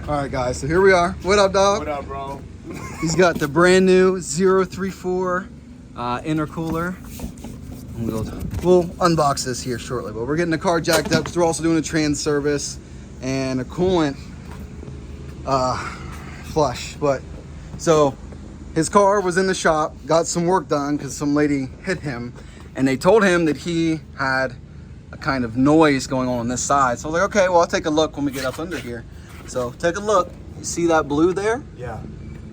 All right, guys, so here we are. What up, dog? What up, bro? He's got the brand new 034 intercooler. We'll unbox this here shortly, but we're getting the car jacked up because we're also doing a trans service and a coolant flush. But so his car was in the shop, got some work done because some lady hit him, and they told him that he had a kind of noise going on this side. So I was like, okay, well, I'll take a look when we get up under here. So take a look. You see that blue there? Yeah.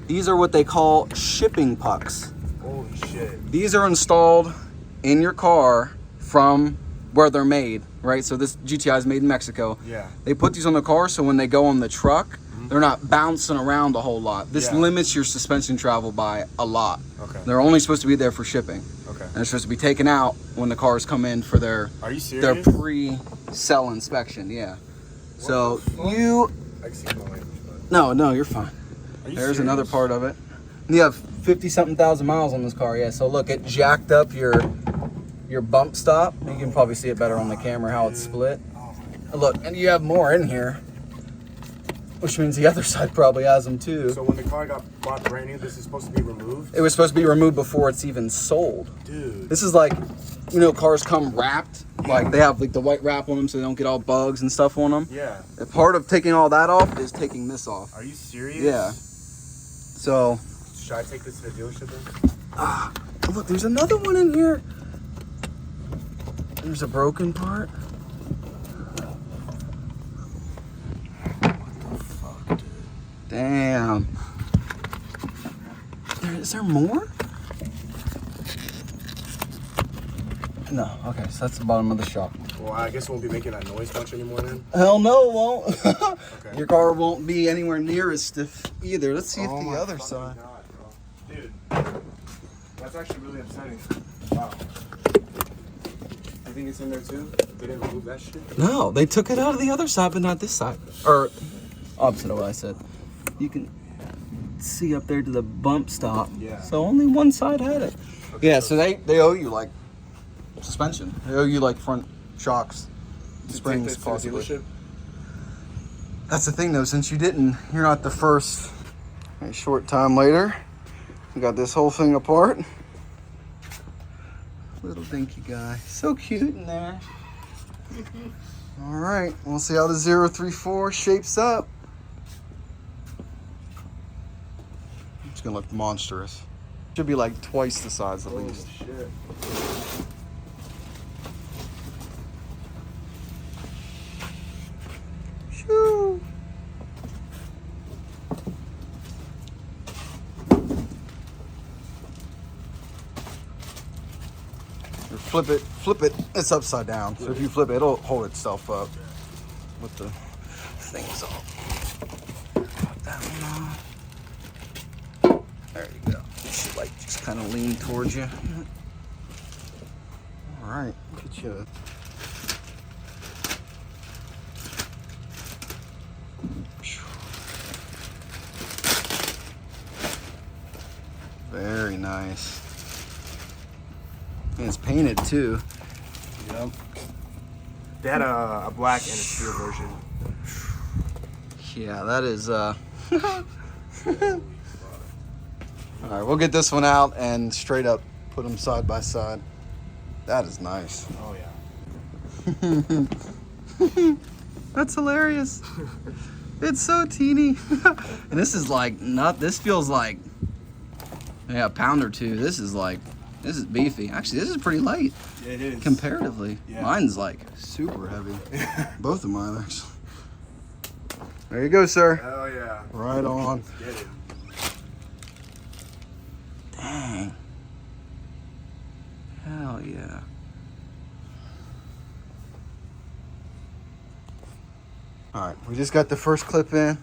These are what they call shipping pucks. Holy shit. These are installed in your car from where they're made, right? So this GTI is made in Mexico. Yeah. They put these on the car so when they go on the truck, they're not bouncing around a whole lot. This limits your suspension travel by a lot. Okay. They're only supposed to be there for shipping. Okay. And they're supposed to be taken out when the cars come in for their Are you serious? their pre-sell inspection. Yeah. So you. I can see my language, but... No, you're fine. There's serious? another part of it. You have 50-something thousand miles on this car, yeah. So look, it jacked up your bump stop. You can probably see it better on the camera how it's split. Look, and you have more in here, which means the other side probably has them too. So when the car got bought brand new, this is supposed to be removed? It was supposed to be removed before it's even sold. Dude. This is like, you know, cars come wrapped. Like they have like the white wrap on them so they don't get all bugs and stuff on them. Yeah. A part of taking all that off is taking this off. Are you serious? Yeah. So. Should I take this to the dealership then? Look, there's another one in here. There's a broken part. What the fuck, dude? Damn. Is there more? No. Okay, so that's the bottom of the shop. Well, I guess it won't be making that noise much anymore then? Hell no, it won't. Okay. Your car won't be anywhere near as stiff either. Let's see if the other side. God, bro. Dude, that's actually really upsetting. Wow. You think it's in there too? They didn't remove that shit? No, they took it out of the other side, but not this side. Or opposite of what I said. You can see up there to the bump stop. Yeah. So only one side had it. Okay, Yeah, so they owe you like suspension. They owe you like front shocks, springs, possibly. Dealership? That's the thing though, since you didn't, you're not the first. A short time later, we got this whole thing apart. Little dinky guy. So cute in there. All right, we'll see how the 034 shapes up. It's gonna look monstrous. Should be like twice the size at least. Shit. Shoo. Flip it, it's upside down. So if you flip it, it'll hold itself up with the things off. Pop that one off. There you go. It should like just kind of lean towards you. All right, get you. Very nice. And it's painted too. Yep. They had a black and a steel version. Yeah, that is All right, we'll get this one out and straight up put them side by side. That is nice. Oh yeah. That's hilarious. It's so teeny. And this is like this feels like a pound or two. This is beefy. Actually, this is pretty light. It is. Comparatively. Yeah. Mine's like super heavy. Both of mine actually. There you go, sir. Hell yeah. Right on. Let's get it. Dang. Hell yeah. All right, we just got the first clip in.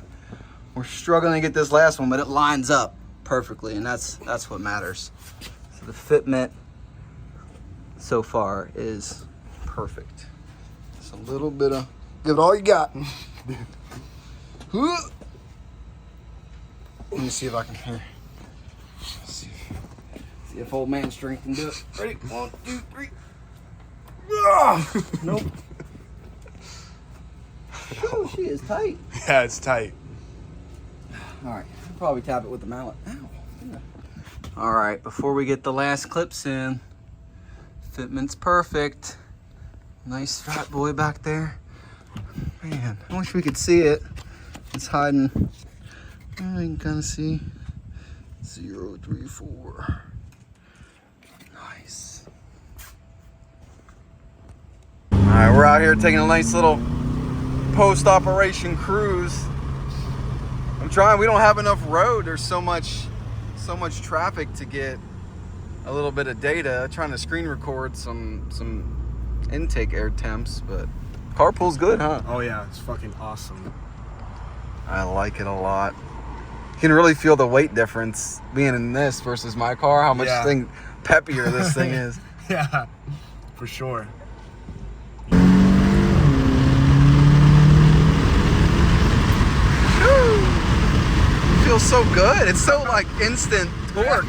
We're struggling to get this last one, but it lines up perfectly, and that's what matters. So the fitment so far is perfect. Just a little bit of, give it all you got. Let me see if I can hear. See if old man strength can do it. Ready? 1, 2, 3. Nope. She is tight. Yeah, it's tight. All right, probably tap it with the mallet. Ow. Yeah. All right, before we get the last clips in, fitment's perfect. Nice fat boy back there. Man, I wish we could see it. It's hiding. You can kind of see 034. Nice. All right, we're out here taking a nice little post-operation cruise. I'm trying. We don't have enough road. There's so much traffic to get a little bit of data. Trying to screen record some intake air temps, but carpool's good, huh? Oh yeah, it's fucking awesome. I like it a lot. You can really feel the weight difference being in this versus my car. How much peppier this thing is. Yeah, for sure. It feels so good. It's so like instant torque.